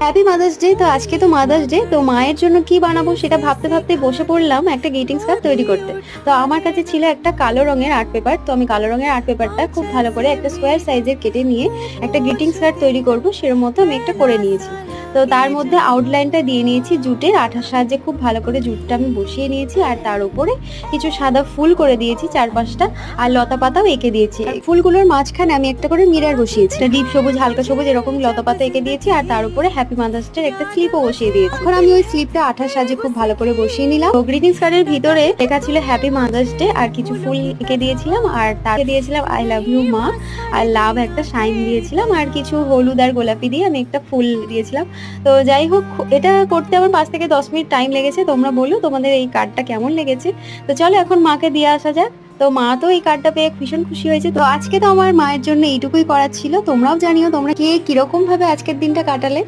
Happy mother's day. তো আজকে তো মাদার্স ডে, তো মায়ের জন্য কি বানাবো সেটা ভাবতে ভাবতে বসে পড়লাম একটা গ্রিটিংস কার্ড তৈরি করতে। তো আমার কাছে ছিল একটা কালো রঙের আর্ট পেপার। তো আমি কালো রঙের আর্ট পেপারটা খুব ভালো করে একটা স্কোয়ার সাইজের কেটে নিয়ে একটা গ্রিটিংস কার্ড তৈরি করব সেরকম মতো আমি একটা করে নিয়েছি। তো তার মধ্যে আউটলাইনটা দিয়ে নিয়েছি জুটের আঠার সাহায্যে, খুব ভালো করে জুটটা আমি বসিয়ে নিয়েছি আর তার উপরে কিছু সাদা ফুল করে দিয়েছি চারপাশটা, আর লতা পাতাও এঁকে দিয়েছি। ফুলগুলোর মাঝখানে আমি একটা করে মিরর বসিয়েছি, ডিপ সবুজ হালকা সবুজ এরকম লতা পাতা এঁকে দিয়েছি আর তার উপরে হ্যাপি মাদার্স ডে একটা স্লিপও বসিয়ে দিয়েছি। এখন আমি ওই স্লিপটা আঠার সাহায্যে খুব ভালো করে বসিয়ে নিলাম। গ্রিটিংস কার্ডের ভিতরে লেখা ছিল হ্যাপি মাদার্স ডে আর কিছু ফুল এঁকে দিয়েছিলাম আর তাকে দিয়েছিলাম আই লাভ ইউ মা, আর লাভ একটা সাইন দিয়েছিলাম আর কিছু হলুদ আর গোলাপি দিয়ে আমি একটা ফুল দিয়েছিলাম। তো যাই হোক, এটা করতে আমার 5 থেকে 10 মিনিট টাইম লেগেছে। তোমরা বলো তোমাদের এই কার্ডটা কেমন লেগেছে। তো চলো এখন মাকে দিয়ে আসা যাক। তো মা তো এই কার্ডটা পেয়ে ভীষণ খুশি হয়েছে। তো আজকে তো আমার মায়ের জন্য এইটুকুই করার ছিল। তোমরাও জানিও তোমরা কে কিরকম ভাবে আজকের দিনটা কাটালে।